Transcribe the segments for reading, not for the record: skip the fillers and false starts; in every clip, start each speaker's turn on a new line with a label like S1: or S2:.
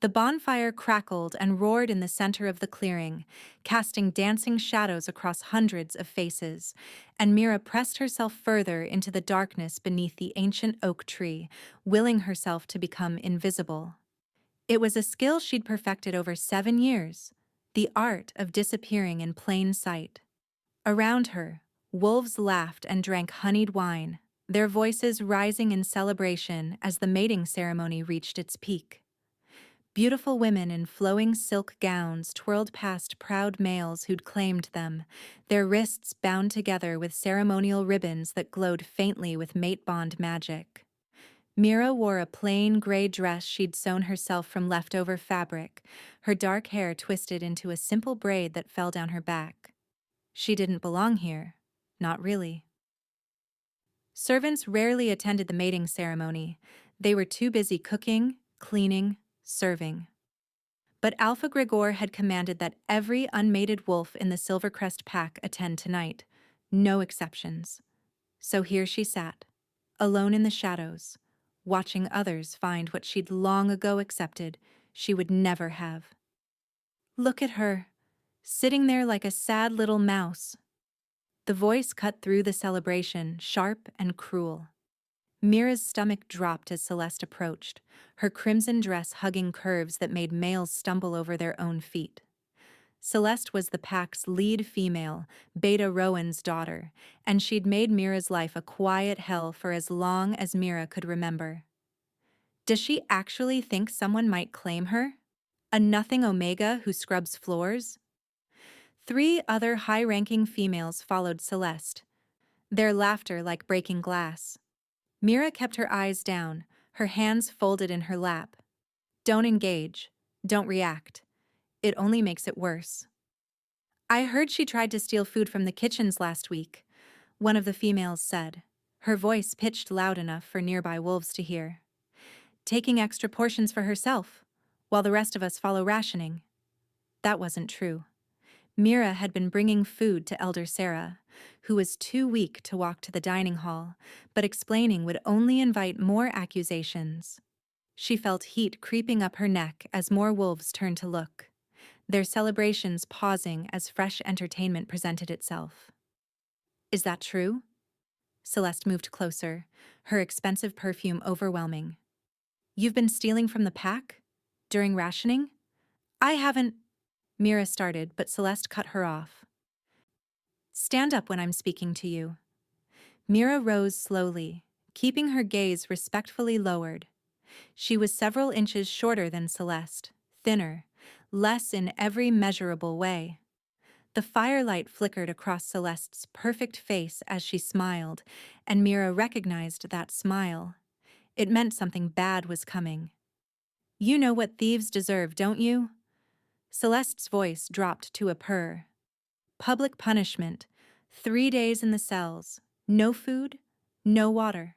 S1: The bonfire crackled and roared in the center of the clearing, casting dancing shadows across hundreds of faces, and Mira pressed herself further into the darkness beneath the ancient oak tree, willing herself to become invisible. It was a skill she'd perfected over 7 years, the art of disappearing in plain sight. Around her, wolves laughed and drank honeyed wine, their voices rising in celebration as the mating ceremony reached its peak. Beautiful women in flowing silk gowns twirled past proud males who'd claimed them, their wrists bound together with ceremonial ribbons that glowed faintly with mate bond magic. Mira wore a plain gray dress she'd sewn herself from leftover fabric, her dark hair twisted into a simple braid that fell down her back. She didn't belong here. Not really. Servants rarely attended the mating ceremony. They were too busy cooking, cleaning, serving. But Alpha Gregor had commanded that every unmated wolf in the Silvercrest pack attend tonight, no exceptions. So here she sat, alone in the shadows, watching others find what she'd long ago accepted she would never have. Look at her, sitting there like a sad little mouse. The voice cut through the celebration, sharp and cruel. Mira's stomach dropped as Celeste approached, her crimson dress hugging curves that made males stumble over their own feet. Celeste was the pack's lead female, Beta Rowan's daughter, and she'd made Mira's life a quiet hell for as long as Mira could remember. Does she actually think someone might claim her? A nothing Omega who scrubs floors? 3 other high-ranking females followed Celeste, their laughter like breaking glass. Mira kept her eyes down, her hands folded in her lap. Don't engage. Don't react. It only makes it worse. I heard she tried to steal food from the kitchens last week, one of the females said, her voice pitched loud enough for nearby wolves to hear. Taking extra portions for herself, while the rest of us follow rationing. That wasn't true. Mira had been bringing food to Elder Sarah, who was too weak to walk to the dining hall, but explaining would only invite more accusations. She felt heat creeping up her neck as more wolves turned to look, their celebrations pausing as fresh entertainment presented itself. Is that true? Celeste moved closer, her expensive perfume overwhelming. You've been stealing from the pack? During rationing? I haven't. Mira started, but Celeste cut her off. Stand up when I'm speaking to you. Mira rose slowly, keeping her gaze respectfully lowered. She was several inches shorter than Celeste, thinner, less in every measurable way. The firelight flickered across Celeste's perfect face as she smiled, and Mira recognized that smile. It meant something bad was coming. You know what thieves deserve, don't you? Celeste's voice dropped to a purr. Public punishment, 3 days in the cells, no food, no water.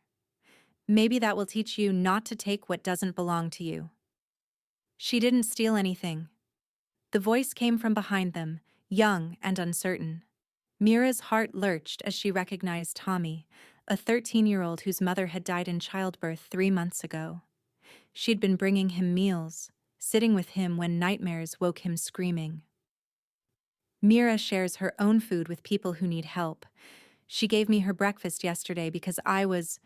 S1: Maybe that will teach you not to take what doesn't belong to you. She didn't steal anything. The voice came from behind them, young and uncertain. Mira's heart lurched as she recognized Tommy, a 13-year-old whose mother had died in childbirth 3 months ago. She'd been bringing him meals, sitting with him when nightmares woke him screaming. Mira shares her own food with people who need help. She gave me her breakfast yesterday because I was...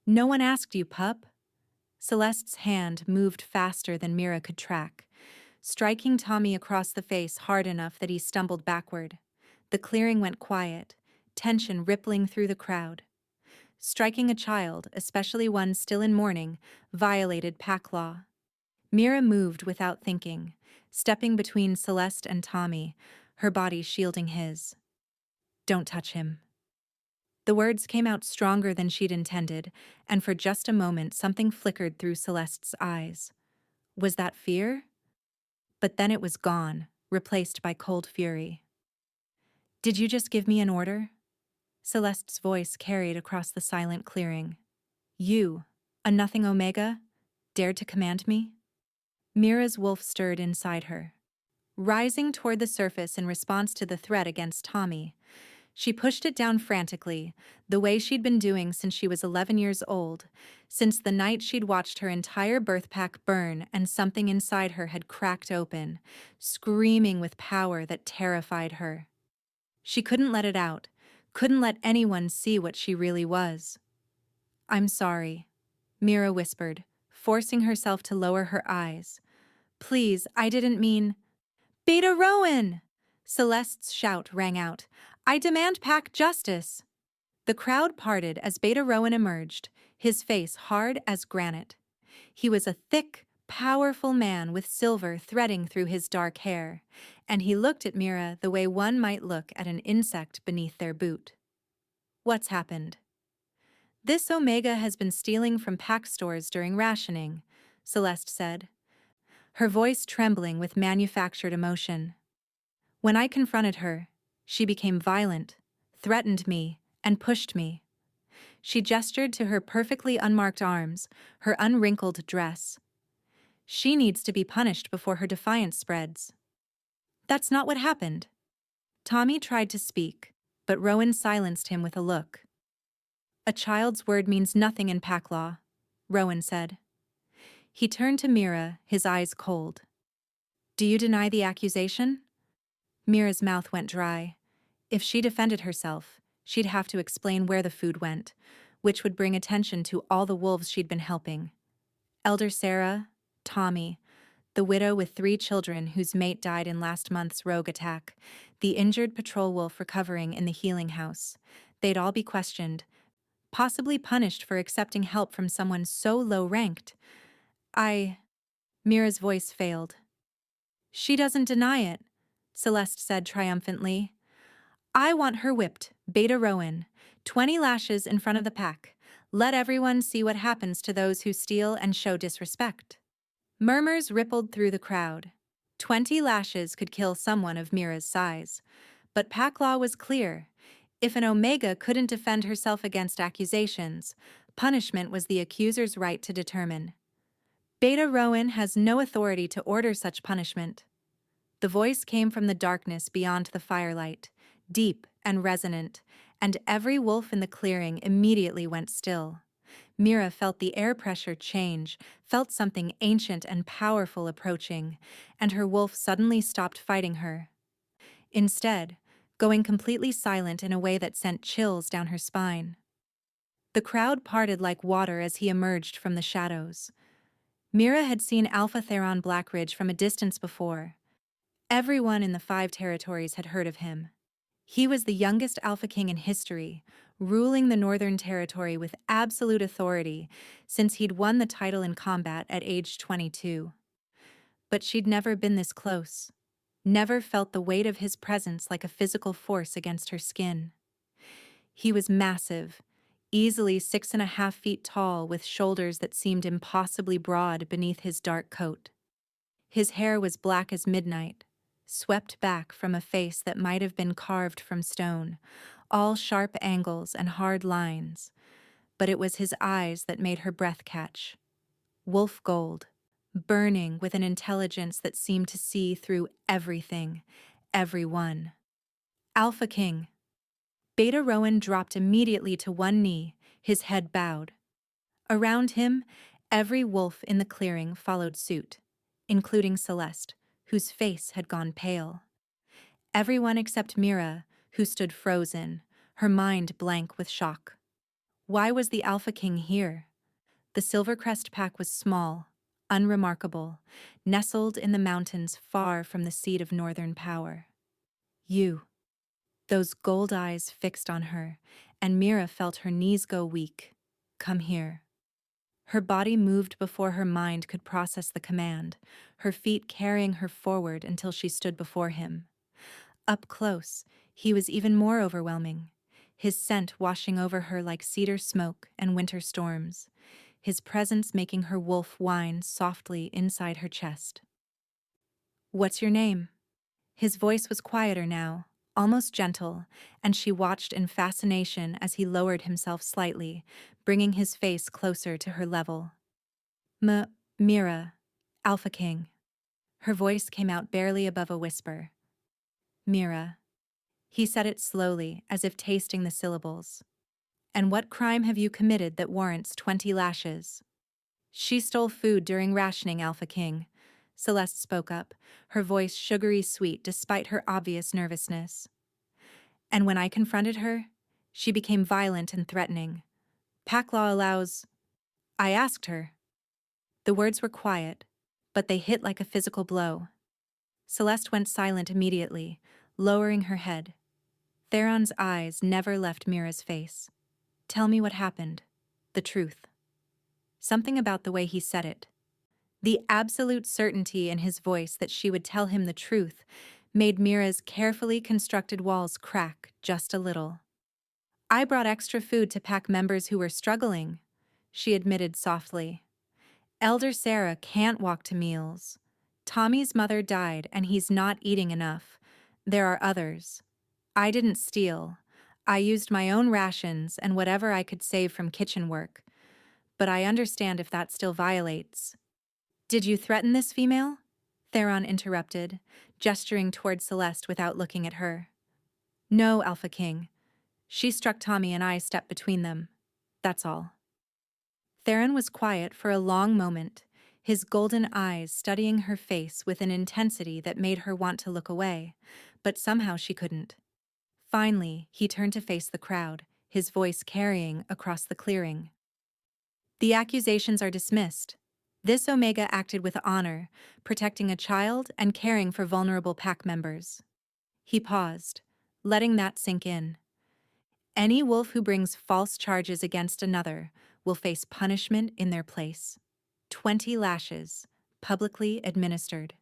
S1: No one asked you, pup. Celeste's hand moved faster than Mira could track, striking Tommy across the face hard enough that he stumbled backward. The clearing went quiet, tension rippling through the crowd. Striking a child, especially one still in mourning, violated pack law. Mira moved without thinking, stepping between Celeste and Tommy, her body shielding his. Don't touch him. The words came out stronger than she'd intended, and for just a moment something flickered through Celeste's eyes. Was that fear? But then it was gone, replaced by cold fury. Did you just give me an order? Celeste's voice carried across the silent clearing. You, a nothing Omega, dared to command me? Mira's wolf stirred inside her. Rising toward the surface in response to the threat against Tommy, She pushed it down frantically, the way she'd been doing since she was 11 years old, since the night she'd watched her entire birth pack burn and something inside her had cracked open, screaming with power that terrified her. She couldn't let it out, couldn't let anyone see what she really was. "I'm sorry," Mira whispered, forcing herself to lower her eyes. "Please, I didn't mean—" "Beta Rowan!" Celeste's shout rang out. "I demand pack justice!" The crowd parted as Beta Rowan emerged, his face hard as granite. He was a thick, powerful man with silver threading through his dark hair, and he looked at Mira the way one might look at an insect beneath their boot. "What's happened?" "This Omega has been stealing from pack stores during rationing," Celeste said, her voice trembling with manufactured emotion. "When I confronted her, she became violent, threatened me, and pushed me." She gestured to her perfectly unmarked arms, her unwrinkled dress. "She needs to be punished before her defiance spreads." "That's not what happened." Tommy tried to speak, but Rowan silenced him with a look. "A child's word means nothing in pack law," Rowan said. He turned to Mira, his eyes cold. "Do you deny the accusation?" Mira's mouth went dry. If she defended herself, she'd have to explain where the food went, which would bring attention to all the wolves she'd been helping. Elder Sarah, Tommy, the widow with 3 children whose mate died in last month's rogue attack, the injured patrol wolf recovering in the healing house. They'd all be questioned, possibly punished for accepting help from someone so low-ranked. Mira's voice failed. "She doesn't deny it," Celeste said triumphantly. "I want her whipped, Beta Rowan. 20 lashes in front of the pack. Let everyone see what happens to those who steal and show disrespect." Murmurs rippled through the crowd. 20 lashes could kill someone of Mira's size. But pack law was clear. If an Omega couldn't defend herself against accusations, punishment was the accuser's right to determine. Beta Rowan has no authority to order such punishment. The voice came from the darkness beyond the firelight, deep and resonant, and every wolf in the clearing immediately went still. Mira felt the air pressure change, felt something ancient and powerful approaching, and her wolf suddenly stopped fighting her. Instead, going completely silent in a way that sent chills down her spine. The crowd parted like water as he emerged from the shadows. Mira had seen Alpha Theron Blackridge from a distance before. Everyone in the 5 territories had heard of him. He was the youngest Alpha King in history, ruling the Northern Territory with absolute authority since he'd won the title in combat at age 22. But she'd never been this close, never felt the weight of his presence like a physical force against her skin. He was massive, easily 6.5 feet tall with shoulders that seemed impossibly broad beneath his dark coat. His hair was black as midnight, swept back from a face that might have been carved from stone, all sharp angles and hard lines, but it was his eyes that made her breath catch. Wolf gold, burning with an intelligence that seemed to see through everything, everyone. "Alpha King." Beta Rowan dropped immediately to one knee, his head bowed. Around him, every wolf in the clearing followed suit, including Celeste, whose face had gone pale. Everyone except Mira, who stood frozen, her mind blank with shock. Why was the Alpha King here? The Silvercrest pack was small, unremarkable, nestled in the mountains far from the seat of northern power. "You." Those gold eyes fixed on her, and Mira felt her knees go weak. "Come here." Her body moved before her mind could process the command, her feet carrying her forward until she stood before him. Up close, he was even more overwhelming, his scent washing over her like cedar smoke and winter storms, his presence making her wolf whine softly inside her chest. "What's your name?" His voice was quieter now, almost gentle, and she watched in fascination as he lowered himself slightly, bringing his face closer to her level. Mira, Alpha King." Her voice came out barely above a whisper. "Mira." He said it slowly, as if tasting the syllables. And what crime have you committed that warrants 20 lashes? She stole food during rationing, Alpha King. Celeste spoke up, her voice sugary sweet despite her obvious nervousness. And when I confronted her, she became violent and threatening. Pack law allows... I asked her. The words were quiet, but they hit like a physical blow. Celeste went silent immediately, lowering her head. Theron's eyes never left Mira's face. Tell me what happened. The truth. Something about the way he said it. The absolute certainty in his voice that she would tell him the truth made Mira's carefully constructed walls crack just a little. I brought extra food to pack members who were struggling, she admitted softly. Elder Sarah can't walk to meals. Tommy's mother died and he's not eating enough. There are others. I didn't steal. I used my own rations and whatever I could save from kitchen work. But I understand if that still violates. Did you threaten this female? Theron interrupted, gesturing toward Celeste without looking at her. No, Alpha King. She struck Tommy and I stepped between them. That's all. Theron was quiet for a long moment, his golden eyes studying her face with an intensity that made her want to look away, but somehow she couldn't. Finally, he turned to face the crowd, his voice carrying across the clearing. The accusations are dismissed. This Omega acted with honor, protecting a child and caring for vulnerable pack members. He paused, letting that sink in. Any wolf who brings false charges against another will face punishment in their place. 20 lashes, publicly administered.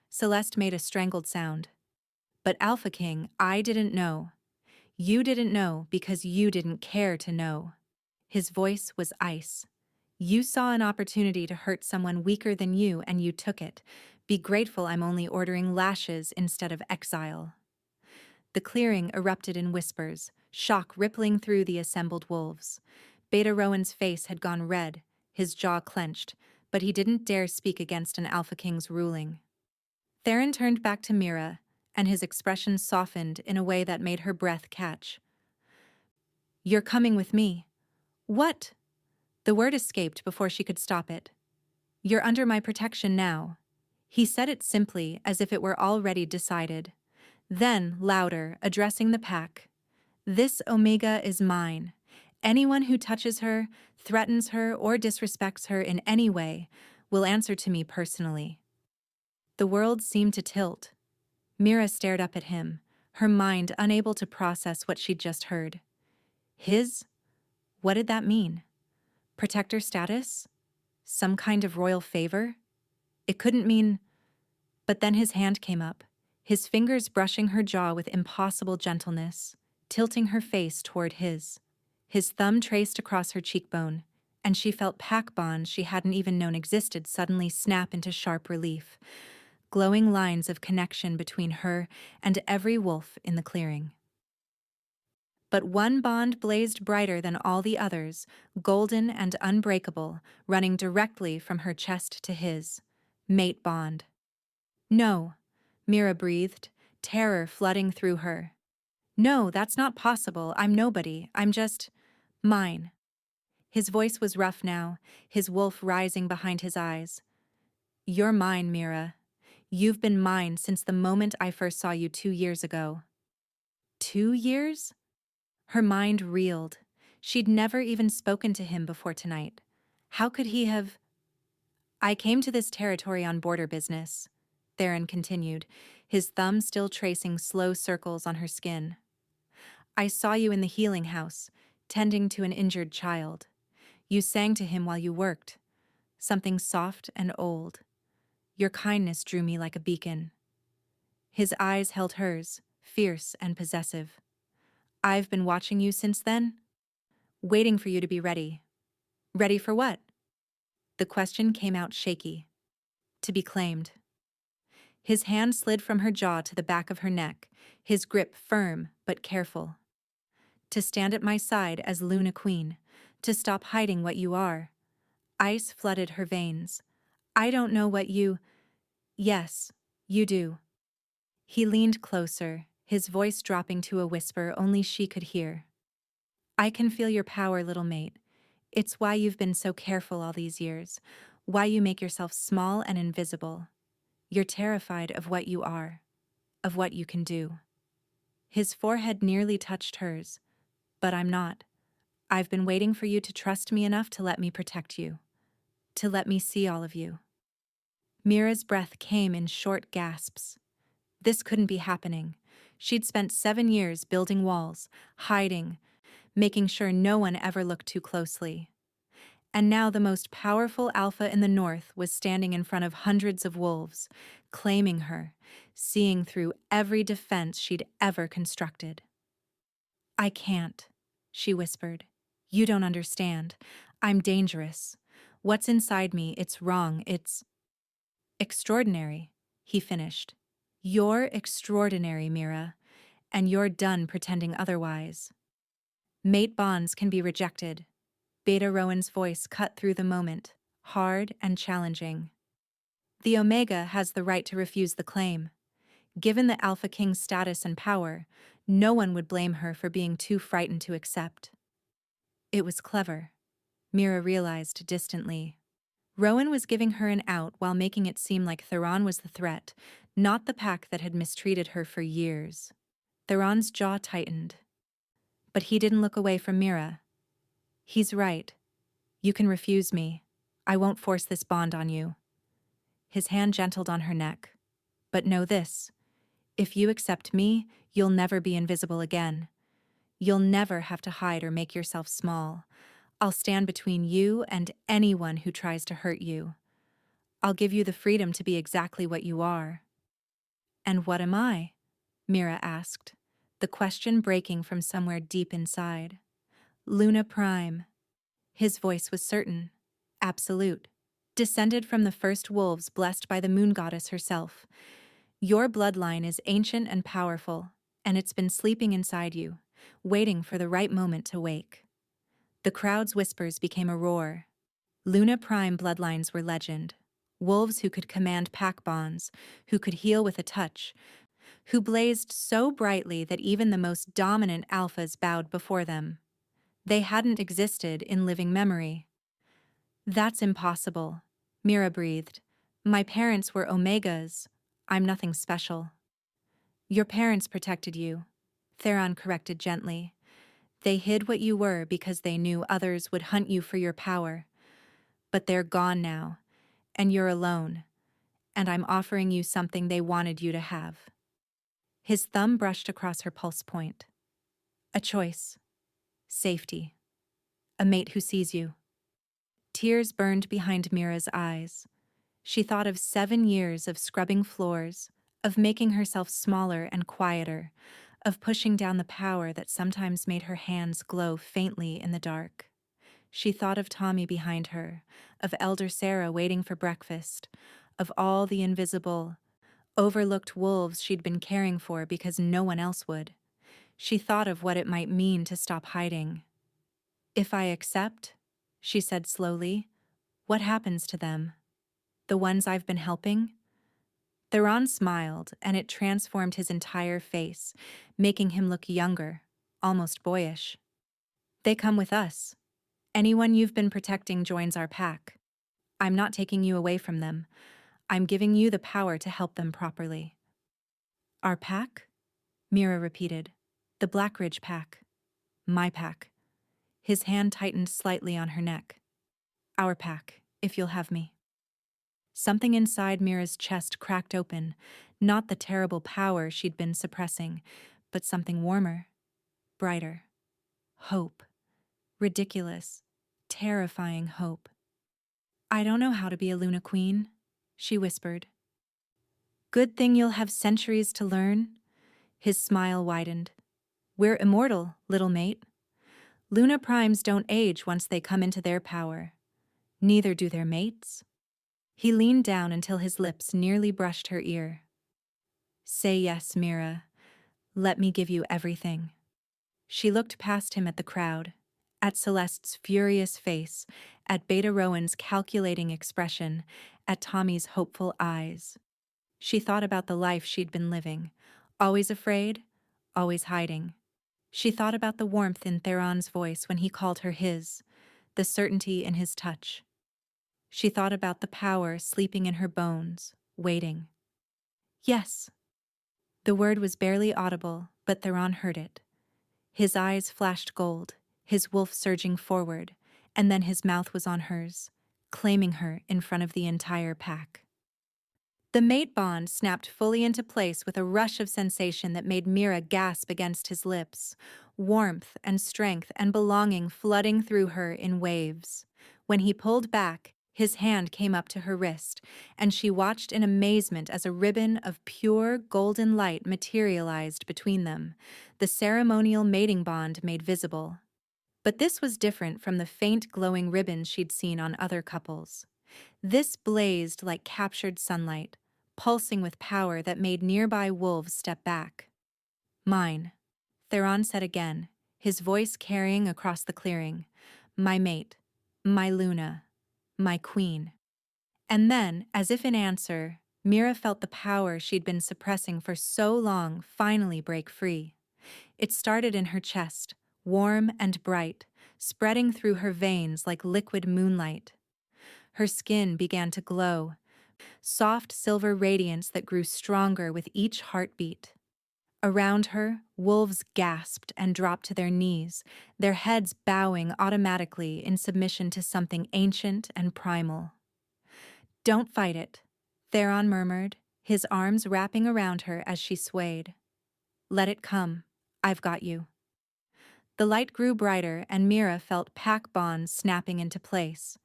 S1: Celeste made a strangled sound. But Alpha King, I didn't know. You didn't know because you didn't care to know. His voice was ice. You saw an opportunity to hurt someone weaker than you and you took it. Be grateful I'm only ordering lashes instead of exile. The clearing erupted in whispers, shock rippling through the assembled wolves. Beta Rowan's face had gone red, his jaw clenched, but he didn't dare speak against an Alpha King's ruling. Theron turned back to Mira, and his expression softened in a way that made her breath catch. You're coming with me. What? The word escaped before she could stop it. You're under my protection now. He said it simply, as if it were already decided. Then, louder, addressing the pack. This Omega is mine. Anyone who touches her, threatens her, or disrespects her in any way will answer to me personally. The world seemed to tilt. Mira stared up at him, her mind unable to process what she'd just heard. His? What did that mean? Protector status? Some kind of royal favor? It couldn't mean... But then his hand came up, his fingers brushing her jaw with impossible gentleness, tilting her face toward his. His thumb traced across her cheekbone, and she felt pack bonds she hadn't even known existed suddenly snap into sharp relief, glowing lines of connection between her and every wolf in the clearing. But one bond blazed brighter than all the others, golden and unbreakable, running directly from her chest to his. Mate bond. No, Mira breathed, terror flooding through her. No, that's not possible. I'm nobody. I'm just... mine. His voice was rough now, his wolf rising behind his eyes. You're mine, Mira. You've been mine since the moment I first saw you 2 years ago. 2 years? Her mind reeled. She'd never even spoken to him before tonight. How could he have... I came to this territory on border business, Theron continued, his thumb still tracing slow circles on her skin. I saw you in the healing house, tending to an injured child. You sang to him while you worked. Something soft and old. Your kindness drew me like a beacon. His eyes held hers, fierce and possessive. I've been watching you since then, waiting for you to be ready. Ready for what? The question came out shaky. To be claimed. His hand slid from her jaw to the back of her neck, his grip firm but careful. To stand at my side as Luna Queen, to stop hiding what you are. Ice flooded her veins. I don't know what you... Yes, you do. He leaned closer, his voice dropping to a whisper only she could hear. I can feel your power, little mate. It's why you've been so careful all these years, why you make yourself small and invisible. You're terrified of what you are, of what you can do. His forehead nearly touched hers. But I'm not. I've been waiting for you to trust me enough to let me protect you, to let me see all of you. Mira's breath came in short gasps. This couldn't be happening. She'd spent 7 years building walls, hiding, making sure no one ever looked too closely. And now the most powerful alpha in the north was standing in front of hundreds of wolves, claiming her, seeing through every defense she'd ever constructed. I can't, she whispered. You don't understand. I'm dangerous. What's inside me, it's wrong, it's extraordinary, he finished. You're extraordinary, Mira, and you're done pretending otherwise. Mate bonds can be rejected. Beta Rowan's voice cut through the moment, hard and challenging. The Omega has the right to refuse the claim. Given the Alpha King's status and power, no one would blame her for being too frightened to accept. It was clever, Mira realized distantly. Rowan was giving her an out while making it seem like Theron was the threat, not the pack that had mistreated her for years. Theron's jaw tightened. But he didn't look away from Mira. He's right. You can refuse me. I won't force this bond on you. His hand gentled on her neck. But know this. If you accept me, you'll never be invisible again. You'll never have to hide or make yourself small. I'll stand between you and anyone who tries to hurt you. I'll give you the freedom to be exactly what you are. And what am I? Mira asked, the question breaking from somewhere deep inside. Luna Prime. His voice was certain, absolute, descended from the first wolves blessed by the moon goddess herself. Your bloodline is ancient and powerful, and it's been sleeping inside you, waiting for the right moment to wake. The crowd's whispers became a roar. Luna Prime bloodlines were legend. Wolves who could command pack bonds, who could heal with a touch, who blazed so brightly that even the most dominant alphas bowed before them. They hadn't existed in living memory. That's impossible, Mira breathed. My parents were Omegas. I'm nothing special. Your parents protected you, Theron corrected gently. They hid what you were because they knew others would hunt you for your power. But they're gone now, and you're alone, and I'm offering you something they wanted you to have. His thumb brushed across her pulse point. A choice. Safety. A mate who sees you. Tears burned behind Mira's eyes. She thought of 7 years of scrubbing floors, of making herself smaller and quieter, of pushing down the power that sometimes made her hands glow faintly in the dark. She thought of Tommy behind her, of Elder Sarah waiting for breakfast, of all the invisible, overlooked wolves she'd been caring for because no one else would. She thought of what it might mean to stop hiding. If I accept, she said slowly, what happens to them? The ones I've been helping? Theron smiled, and it transformed his entire face, making him look younger, almost boyish. They come with us. Anyone you've been protecting joins our pack. I'm not taking you away from them. I'm giving you the power to help them properly. Our pack? Mira repeated. The Blackridge pack. My pack. His hand tightened slightly on her neck. Our pack, if you'll have me. Something inside Mira's chest cracked open, not the terrible power she'd been suppressing, but something warmer, brighter. Hope. Ridiculous, terrifying hope. I don't know how to be a Luna Queen, she whispered. Good thing you'll have centuries to learn. His smile widened. We're immortal, little mate. Luna Primes don't age once they come into their power. Neither do their mates. He leaned down until his lips nearly brushed her ear. Say yes, Mira. Let me give you everything. She looked past him at the crowd, at Celeste's furious face, at Beta Rowan's calculating expression, at Tommy's hopeful eyes. She thought about the life she'd been living, always afraid, always hiding. She thought about the warmth in Theron's voice when he called her his, the certainty in his touch. She thought about the power sleeping in her bones, waiting. Yes. The word was barely audible, but Theron heard it. His eyes flashed gold, his wolf surging forward, and then his mouth was on hers, claiming her in front of the entire pack. The mate bond snapped fully into place with a rush of sensation that made Mira gasp against his lips, warmth and strength and belonging flooding through her in waves. When he pulled back, his hand came up to her wrist, and she watched in amazement as a ribbon of pure golden light materialized between them, the ceremonial mating bond made visible. But this was different from the faint glowing ribbons she'd seen on other couples. This blazed like captured sunlight, pulsing with power that made nearby wolves step back. Mine, Theron said again, his voice carrying across the clearing. My mate, my Luna, my queen. And then, as if in answer, Mira felt the power she'd been suppressing for so long finally break free. It started in her chest, warm and bright, spreading through her veins like liquid moonlight. Her skin began to glow, soft silver radiance that grew stronger with each heartbeat. Around her, wolves gasped and dropped to their knees, their heads bowing automatically in submission to something ancient and primal. Don't fight it, Theron murmured, his arms wrapping around her as she swayed. Let it come. I've got you. The light grew brighter and Mira felt pack bonds snapping into place.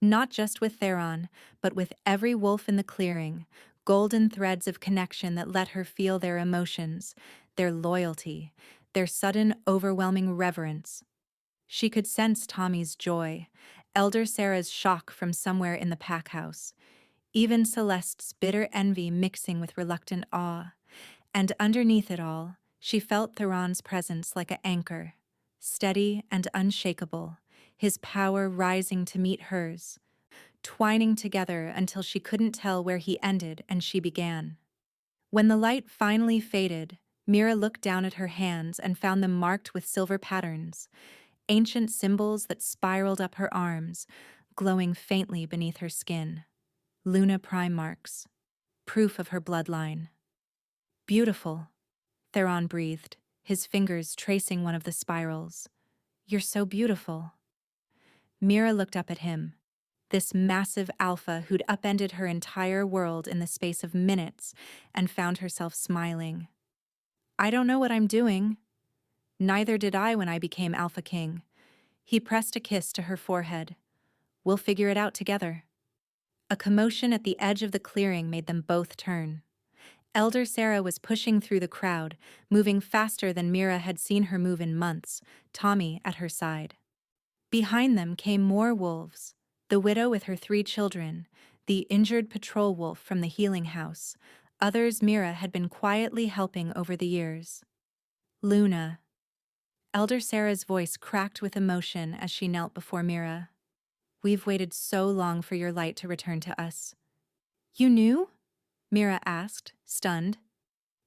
S1: Not just with Theron, but with every wolf in the clearing, golden threads of connection that let her feel their emotions, their loyalty, their sudden overwhelming reverence. She could sense Tommy's joy, Elder Sarah's shock from somewhere in the pack house, even Celeste's bitter envy mixing with reluctant awe. And underneath it all, she felt Theron's presence like an anchor, steady and unshakable, his power rising to meet hers, twining together until she couldn't tell where he ended and she began. When the light finally faded, Mira looked down at her hands and found them marked with silver patterns, ancient symbols that spiraled up her arms, glowing faintly beneath her skin. Luna Prime marks, proof of her bloodline. Beautiful, Theron breathed, his fingers tracing one of the spirals. You're so beautiful. Mira looked up at him, this massive alpha who'd upended her entire world in the space of minutes, and found herself smiling. I don't know what I'm doing. Neither did I when I became Alpha King. He pressed a kiss to her forehead. We'll figure it out together. A commotion at the edge of the clearing made them both turn. Elder Sarah was pushing through the crowd, moving faster than Mira had seen her move in months, Tommy at her side. Behind them came more wolves, the widow with her 3 children, the injured patrol wolf from the healing house, others Mira had been quietly helping over the years. Luna. Elder Sarah's voice cracked with emotion as she knelt before Mira. We've waited so long for your light to return to us. You knew? Mira asked, stunned.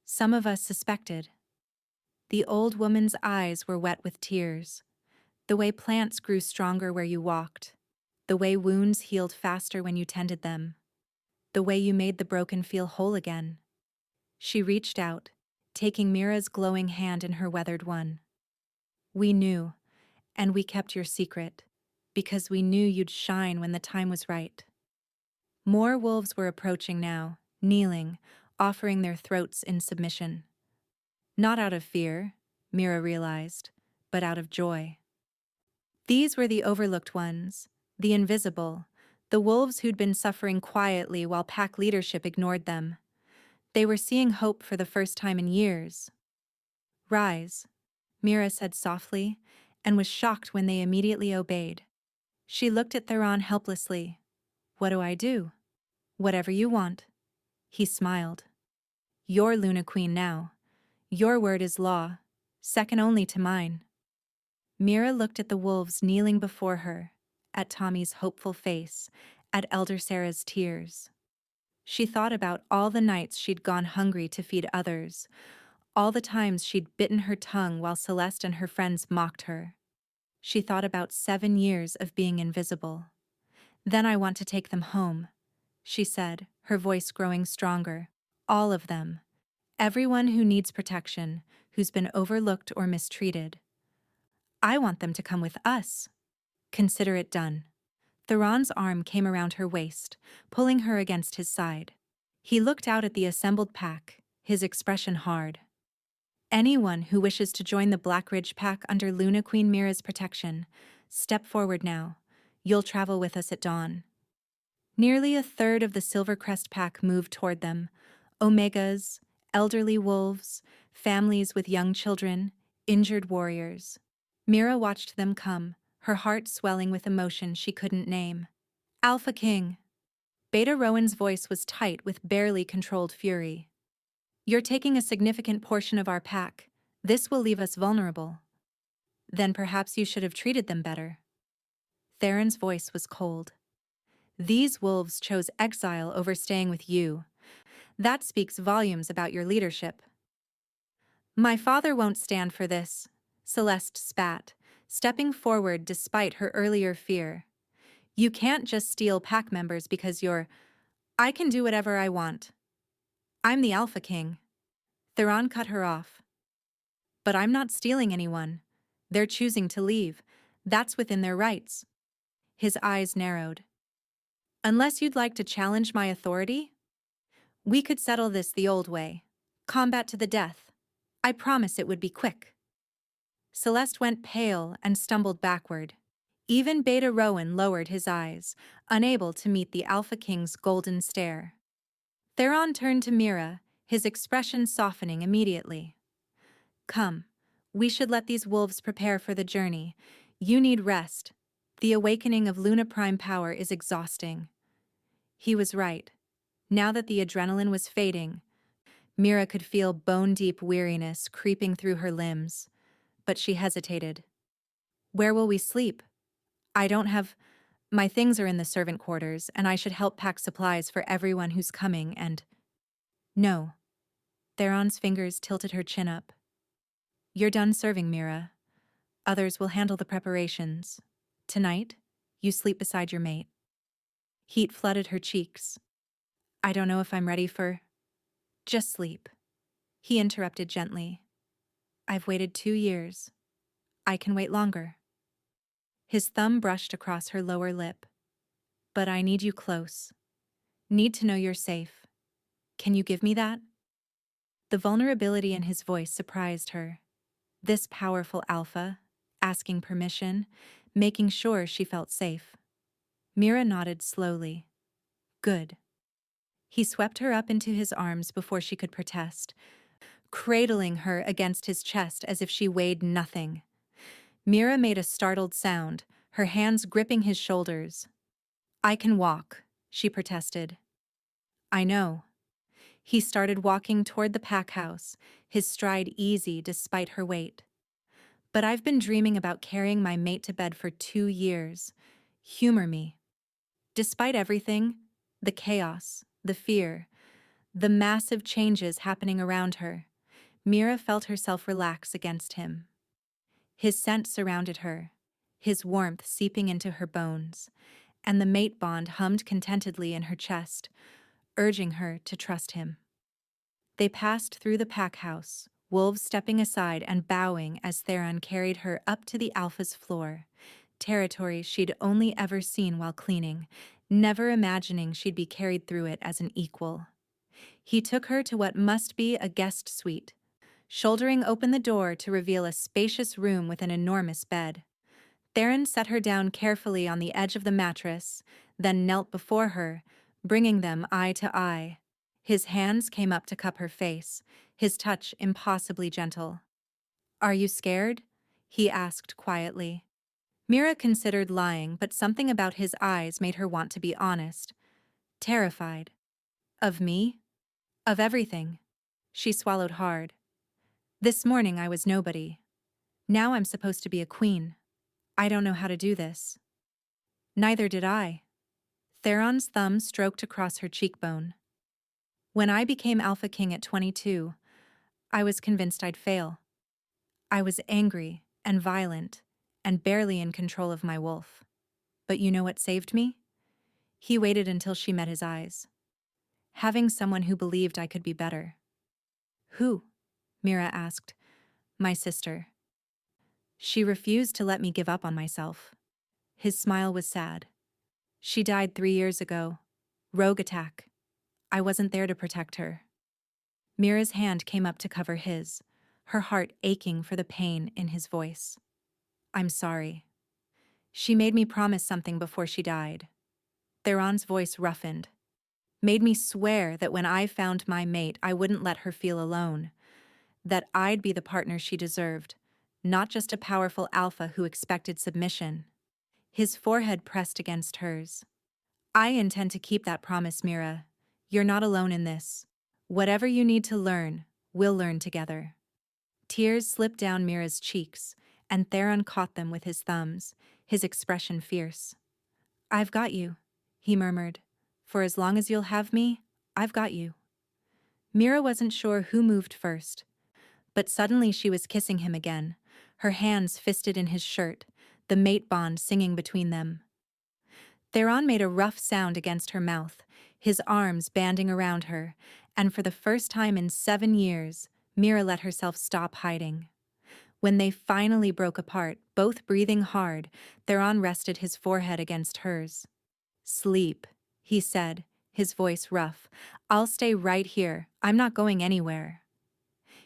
S1: Some of us suspected. The old woman's eyes were wet with tears. The way plants grew stronger where you walked. The way wounds healed faster when you tended them. The way you made the broken feel whole again. She reached out, taking Mira's glowing hand in her weathered one. We knew, and we kept your secret, because we knew you'd shine when the time was right. More wolves were approaching now, kneeling, offering their throats in submission. Not out of fear, Mira realized, but out of joy. These were the overlooked ones, the invisible, the wolves who'd been suffering quietly while pack leadership ignored them. They were seeing hope for the first time in years. Rise, Mira said softly, and was shocked when they immediately obeyed. She looked at Theron helplessly. What do I do? Whatever you want. He smiled. You're Luna Queen now. Your word is law, second only to mine. Mira looked at the wolves kneeling before her, at Tommy's hopeful face, at Elder Sarah's tears. She thought about all the nights she'd gone hungry to feed others, All the times she'd bitten her tongue while Celeste and her friends mocked her. She thought about 7 years of being invisible. Then I want to take them home, she said, her voice growing stronger. All of them. Everyone who needs protection, who's been overlooked or mistreated. I want them to come with us. Consider it done. Theron's arm came around her waist, pulling her against his side. He looked out at the assembled pack, his expression hard. Anyone who wishes to join the Black Ridge Pack under Luna Queen Mira's protection, step forward now. You'll travel with us at dawn. Nearly a third of the Silvercrest Pack moved toward them. Omegas, elderly wolves, families with young children, injured warriors. Mira watched them come, her heart swelling with emotion she couldn't name. Alpha King. Beta Rowan's voice was tight with barely controlled fury. You're taking a significant portion of our pack. This will leave us vulnerable. Then perhaps you should have treated them better. Theron's voice was cold. These wolves chose exile over staying with you. That speaks volumes about your leadership. My father won't stand for this, Celeste spat, stepping forward despite her earlier fear. You can't just steal pack members because I can do whatever I want. I'm the Alpha King. Theron cut her off. But I'm not stealing anyone. They're choosing to leave. That's within their rights. His eyes narrowed. Unless you'd like to challenge my authority? We could settle this the old way. Combat to the death. I promise it would be quick. Celeste went pale and stumbled backward. Even Beta Rowan lowered his eyes, unable to meet the Alpha King's golden stare. Theron turned to Mira, his expression softening immediately. Come, we should let these wolves prepare for the journey. You need rest. The awakening of Luna Prime power is exhausting. He was right. Now that the adrenaline was fading, Mira could feel bone-deep weariness creeping through her limbs, but she hesitated. Where will we sleep? I don't have... My things are in the servant quarters, and I should help pack supplies for everyone who's coming, and... No. Theron's fingers tilted her chin up. You're done serving, Mira. Others will handle the preparations. Tonight, you sleep beside your mate. Heat flooded her cheeks. I don't know if I'm ready for... Just sleep. He interrupted gently. I've waited 2 years. I can wait longer. His thumb brushed across her lower lip. But I need you close. Need to know you're safe. Can you give me that? The vulnerability in his voice surprised her. This powerful alpha, asking permission, making sure she felt safe. Mira nodded slowly. Good. He swept her up into his arms before she could protest, cradling her against his chest as if she weighed nothing. Mira made a startled sound, her hands gripping his shoulders. I can walk, she protested. I know. He started walking toward the pack house, his stride easy despite her weight. But I've been dreaming about carrying my mate to bed for 2 years. Humor me. Despite everything, the chaos, the fear, the massive changes happening around her, Mira felt herself relax against him. His scent surrounded her, his warmth seeping into her bones, and the mate bond hummed contentedly in her chest, urging her to trust him. They passed through the pack house, wolves stepping aside and bowing as Theron carried her up to the Alpha's floor, territory she'd only ever seen while cleaning, never imagining she'd be carried through it as an equal. He took her to what must be a guest suite, shouldering open the door to reveal a spacious room with an enormous bed. Theron set her down carefully on the edge of the mattress, then knelt before her, bringing them eye to eye. His hands came up to cup her face, his touch impossibly gentle. Are you scared? He asked quietly. Mira considered lying, but something about his eyes made her want to be honest. Terrified. Of me? Of everything. She swallowed hard. This morning I was nobody. Now I'm supposed to be a queen. I don't know how to do this. Neither did I. Theron's thumb stroked across her cheekbone. When I became Alpha King at 22, I was convinced I'd fail. I was angry and violent and barely in control of my wolf. But you know what saved me? He waited until she met his eyes. Having someone who believed I could be better. Who? Mira asked. My sister. She refused to let me give up on myself. His smile was sad. She died 3 years ago. Rogue attack. I wasn't there to protect her. Mira's hand came up to cover his, her heart aching for the pain in his voice. I'm sorry. She made me promise something before she died. Theron's voice roughened. Made me swear that when I found my mate, I wouldn't let her feel alone. That I'd be the partner she deserved, not just a powerful alpha who expected submission. His forehead pressed against hers. I intend to keep that promise, Mira. You're not alone in this. Whatever you need to learn, we'll learn together. Tears slipped down Mira's cheeks, and Theron caught them with his thumbs, his expression fierce. I've got you, he murmured. For as long as you'll have me, I've got you. Mira wasn't sure who moved first, but suddenly she was kissing him again, her hands fisted in his shirt, the mate bond singing between them. Theron made a rough sound against her mouth, his arms banding around her, and for the first time in 7 years, Mira let herself stop hiding. When they finally broke apart, both breathing hard, Theron rested his forehead against hers. Sleep, he said, his voice rough. I'll stay right here. I'm not going anywhere.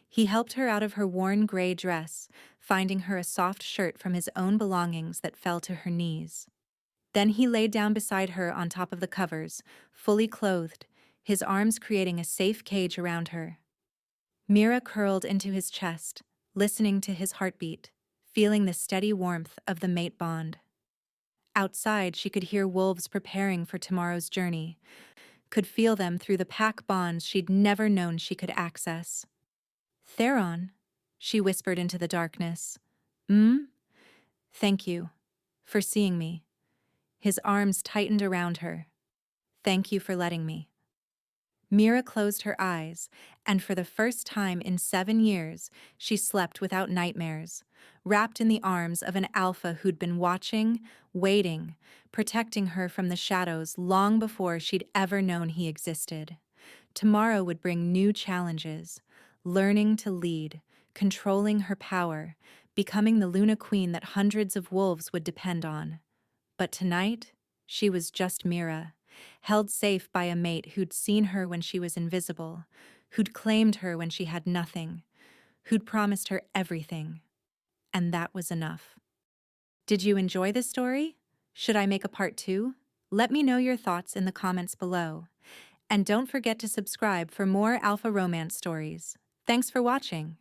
S1: He helped her out of her worn gray dress, finding her a soft shirt from his own belongings that fell to her knees. Then he laid down beside her on top of the covers, fully clothed, his arms creating a safe cage around her. Mira curled into his chest, listening to his heartbeat, feeling the steady warmth of the mate bond. Outside, she could hear wolves preparing for tomorrow's journey, could feel them through the pack bonds she'd never known she could access. Theron, she whispered into the darkness. Thank you for seeing me. His arms tightened around her. Thank you for letting me. Mira closed her eyes, and for the first time in 7 years, she slept without nightmares, wrapped in the arms of an alpha who'd been watching, waiting, protecting her from the shadows long before she'd ever known he existed. Tomorrow would bring new challenges, learning to lead, controlling her power, becoming the Luna Queen that hundreds of wolves would depend on. But tonight, she was just Mira, held safe by a mate who'd seen her when she was invisible, who'd claimed her when she had nothing, who'd promised her everything. And that was enough. Did you enjoy this story? Should I make a part 2? Let me know your thoughts in the comments below. And don't forget to subscribe for more alpha romance stories. Thanks for watching.